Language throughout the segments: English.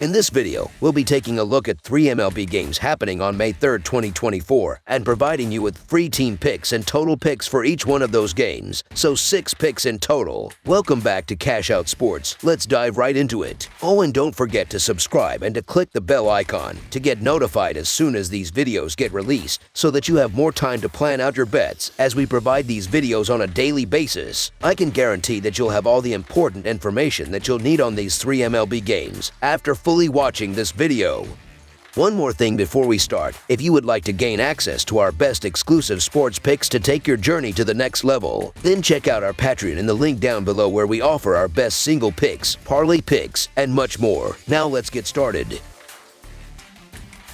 In this video, we'll be taking a look at 3 MLB games happening on May 3rd, 2024, and providing you with free team picks and total picks for each one of those games, so 6 picks in total. Welcome back to Cash Out Sports. Let's dive right into it. Oh, and don't forget to subscribe and to click the bell icon to get notified as soon as these videos get released, so that you have more time to plan out your bets as we provide these videos on a daily basis. I can guarantee that you'll have all the important information that you'll need on these 3 MLB games after fully watching this video. One more thing before we start, if you would like to gain access to our best exclusive sports picks to take your journey to the next level, then check out our Patreon in the link down below where we offer our best single picks, parlay picks, and much more. Now let's get started.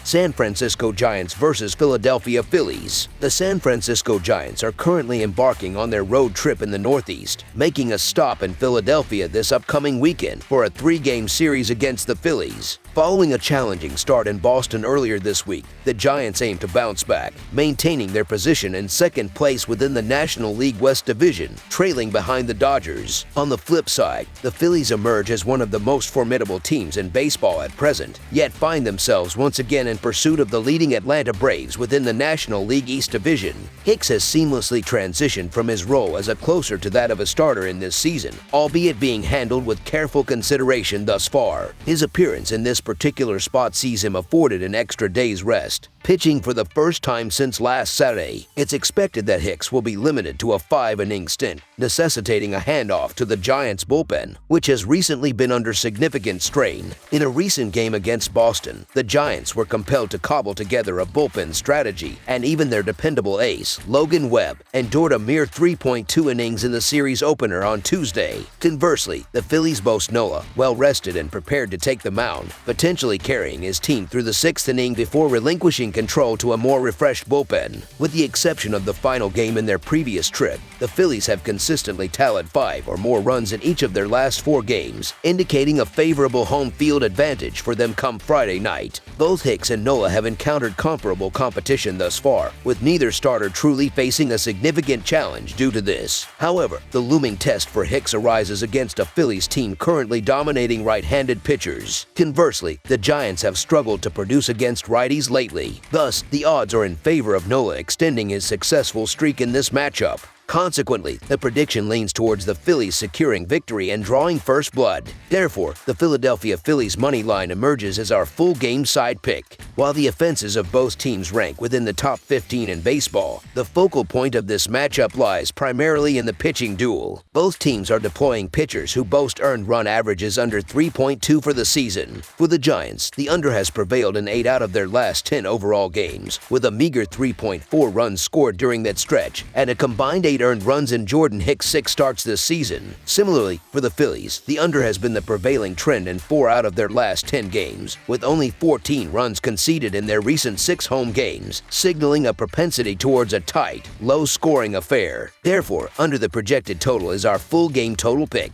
San Francisco Giants versus Philadelphia Phillies. The San Francisco Giants are currently embarking on their road trip in the Northeast, making a stop in Philadelphia this upcoming weekend for a 3-game series against the Phillies. Following a challenging start in Boston earlier this week, the Giants aim to bounce back, maintaining their position in second place within the National League West Division, trailing behind the Dodgers. On the flip side, the Phillies emerge as one of the most formidable teams in baseball at present, yet find themselves once again in pursuit of the leading Atlanta Braves within the National League East Division. Hicks has seamlessly transitioned from his role as a closer to that of a starter in this season, albeit being handled with careful consideration thus far. His appearance in this particular spot sees him afforded an extra day's rest. Pitching for the first time since last Saturday, it's expected that Hicks will be limited to a 5-inning stint, necessitating a handoff to the Giants' bullpen, which has recently been under significant strain. In a recent game against Boston, the Giants were compelled to cobble together a bullpen strategy, and even their dependable ace, Logan Webb, endured a mere 3.2 innings in the series opener on Tuesday. Conversely, the Phillies boast Nola, well-rested and prepared to take the mound, potentially carrying his team through the 6th inning before relinquishing control to a more refreshed bullpen. With the exception of the final game in their previous trip, the Phillies have consistently tallied 5 or more runs in each of their last 4 games, indicating a favorable home field advantage for them come Friday night. Both Hicks and Nola have encountered comparable competition thus far, with neither starter truly facing a significant challenge due to this. However, the looming test for Hicks arises against a Phillies team currently dominating right-handed pitchers. Conversely, the Giants have struggled to produce against righties lately. Thus, the odds are in favor of Nola extending his successful streak in this matchup. Consequently, the prediction leans towards the Phillies securing victory and drawing first blood. Therefore, the Philadelphia Phillies money line emerges as our full game side pick. While the offenses of both teams rank within the top 15 in baseball, the focal point of this matchup lies primarily in the pitching duel. Both teams are deploying pitchers who boast earned run averages under 3.2 for the season. For the Giants, the under has prevailed in 8 out of their last 10 overall games, with a meager 3.4 runs scored during that stretch and a combined 8 earned runs in Jordan Hicks' 6 starts this season. Similarly, for the Phillies, the under has been the prevailing trend in 4 out of their last 10 games, with only 14 runs conceded in their recent 6 home games, signaling a propensity towards a tight, low-scoring affair. Therefore, under the projected total is our full game total pick.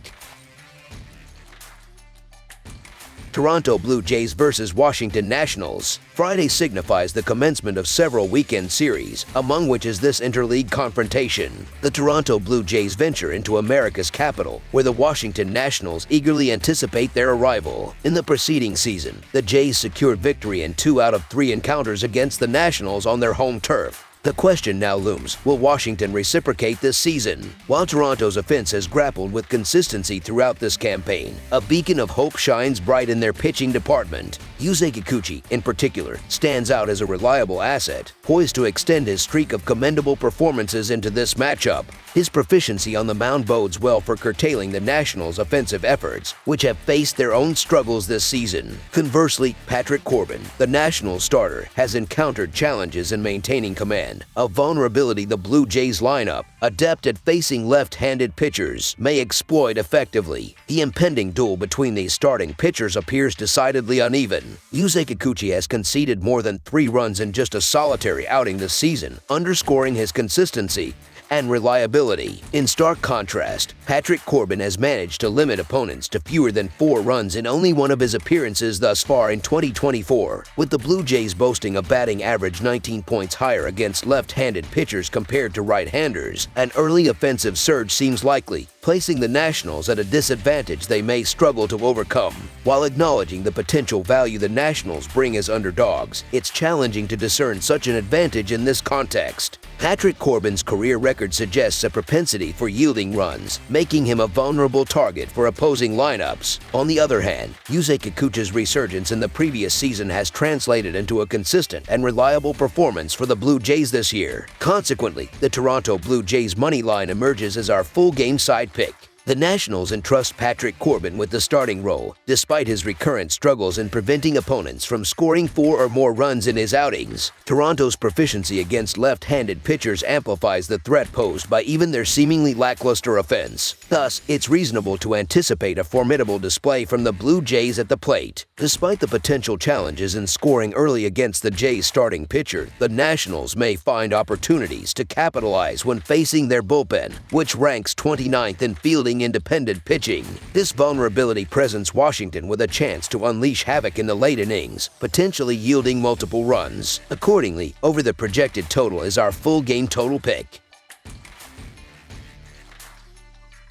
Toronto Blue Jays versus Washington Nationals. Friday signifies the commencement of several weekend series, among which is this interleague confrontation. The Toronto Blue Jays venture into America's capital, where the Washington Nationals eagerly anticipate their arrival. In the preceding season, the Jays secured victory in 2 out of 3 encounters against the Nationals on their home turf. The question now looms, will Washington reciprocate this season? While Toronto's offense has grappled with consistency throughout this campaign, a beacon of hope shines bright in their pitching department. Yusei Kikuchi, in particular, stands out as a reliable asset, poised to extend his streak of commendable performances into this matchup. His proficiency on the mound bodes well for curtailing the Nationals' offensive efforts, which have faced their own struggles this season. Conversely, Patrick Corbin, the Nationals starter, has encountered challenges in maintaining command, a vulnerability the Blue Jays lineup, adept at facing left-handed pitchers, may exploit effectively. The impending duel between these starting pitchers appears decidedly uneven. Yusei Kikuchi has conceded more than 3 runs in just a solitary outing this season, underscoring his consistency and reliability. In stark contrast, Patrick Corbin has managed to limit opponents to fewer than 4 runs in only one of his appearances thus far in 2024, with the Blue Jays boasting a batting average 19 points higher against left-handed pitchers compared to right-handers. An early offensive surge seems likely, placing the Nationals at a disadvantage they may struggle to overcome. While acknowledging the potential value the Nationals bring as underdogs, it's challenging to discern such an advantage in this context. Patrick Corbin's career record suggests a propensity for yielding runs, making him a vulnerable target for opposing lineups. On the other hand, Yusei Kikuchi's resurgence in the previous season has translated into a consistent and reliable performance for the Blue Jays this year. Consequently, the Toronto Blue Jays money line emerges as our full game side pick. The Nationals entrust Patrick Corbin with the starting role, despite his recurrent struggles in preventing opponents from scoring 4 or more runs in his outings. Toronto's proficiency against left-handed pitchers amplifies the threat posed by even their seemingly lackluster offense. Thus, it's reasonable to anticipate a formidable display from the Blue Jays at the plate. Despite the potential challenges in scoring early against the Jays' starting pitcher, the Nationals may find opportunities to capitalize when facing their bullpen, which ranks 29th in fielding independent pitching. This vulnerability presents Washington with a chance to unleash havoc in the late innings, potentially yielding multiple runs. Accordingly, over the projected total is our full game total pick.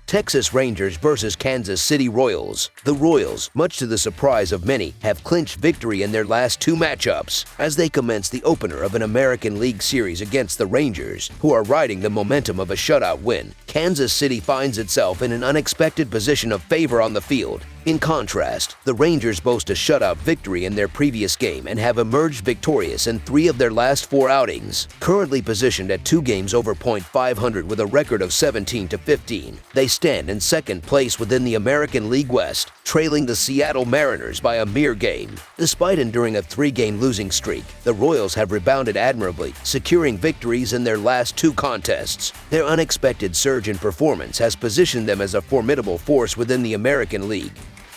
Texas Rangers versus Kansas City Royals. The Royals, much to the surprise of many, have clinched victory in their last 2 matchups as they commence the opener of an American League Series against the Rangers, who are riding the momentum of a shutout win. Kansas City finds itself in an unexpected position of favor on the field. In contrast, the Rangers boast a shutout victory in their previous game and have emerged victorious in 3 of their last 4 outings. Currently positioned at 2 games over .500 with a record of 17-15, they stand in second place within the American League West, trailing the Seattle Mariners by a mere game. Despite enduring a 3-game losing streak, the Royals have rebounded admirably, securing victories in their last 2 contests. Their unexpected surge in performance has positioned them as a formidable force within the American League,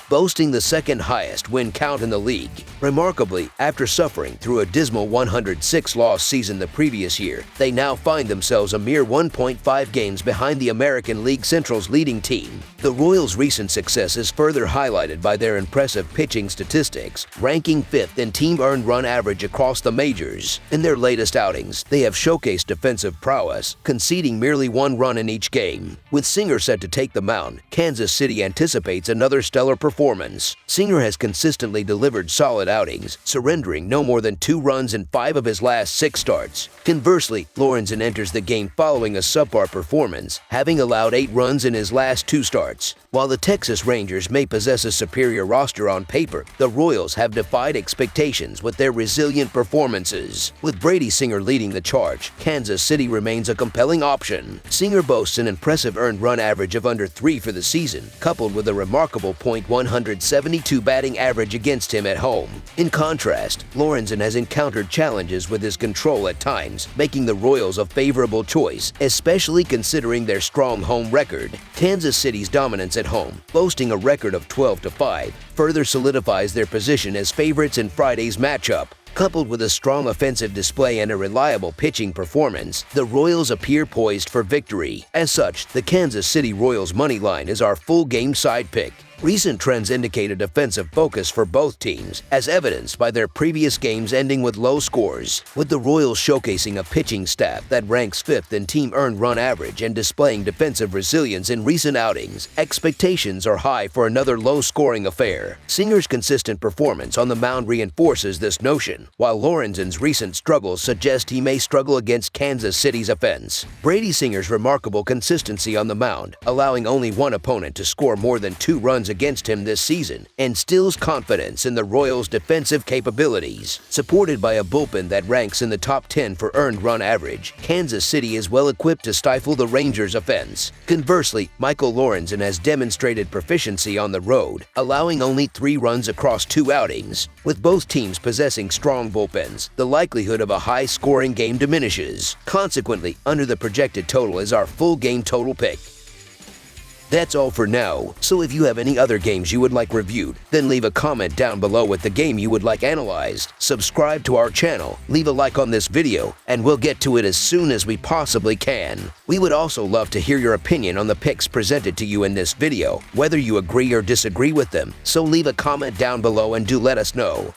boasting the second highest win count in the league. Remarkably, after suffering through a dismal 106-loss season the previous year, they now find themselves a mere 1.5 games behind the American League Central's leading team. The Royals' recent success is further highlighted by their impressive pitching statistics, ranking 5th in team earned run average across the majors. In their latest outings, they have showcased defensive prowess, conceding merely 1 run in each game. With Singer set to take the mound, Kansas City anticipates another stellar performance. Singer has consistently delivered solid outings, surrendering no more than 2 runs in 5 of his last 6 starts. Conversely, Lorenzen enters the game following a subpar performance, having allowed 8 runs in his last 2 starts. While the Texas Rangers may possess a superior roster on paper, the Royals have defied expectations with their resilient performances. With Brady Singer leading the charge, Kansas City remains a compelling option. Singer boasts an impressive earned run average of under 3 for the season, coupled with a remarkable .172 batting average against him at home. In contrast, Lorenzen has encountered challenges with his control at times, making the Royals a favorable choice, especially considering their strong home record. Kansas City's dominance at home, boasting a record of 12-5, further solidifies their position as favorites in Friday's matchup. Coupled with a strong offensive display and a reliable pitching performance, the Royals appear poised for victory. As such, the Kansas City Royals money line is our full game side pick. Recent trends indicate a defensive focus for both teams, as evidenced by their previous games ending with low scores. With the Royals showcasing a pitching staff that ranks 5th in team earned run average and displaying defensive resilience in recent outings, expectations are high for another low-scoring affair. Singer's consistent performance on the mound reinforces this notion, while Lorenzen's recent struggles suggest he may struggle against Kansas City's offense. Brady Singer's remarkable consistency on the mound, allowing only 1 opponent to score more than 2 runs against him this season, instills confidence in the Royals' defensive capabilities. Supported by a bullpen that ranks in the top 10 for earned run average, Kansas City is well equipped to stifle the Rangers' offense. Conversely, Michael Lorenzen has demonstrated proficiency on the road, allowing only 3 runs across 2 outings. With both teams possessing strong bullpens, the likelihood of a high-scoring game diminishes. Consequently, under the projected total is our full game total pick. That's all for now, so if you have any other games you would like reviewed, then leave a comment down below with the game you would like analyzed. Subscribe to our channel, leave a like on this video, and we'll get to it as soon as we possibly can. We would also love to hear your opinion on the picks presented to you in this video, whether you agree or disagree with them, so leave a comment down below and do let us know.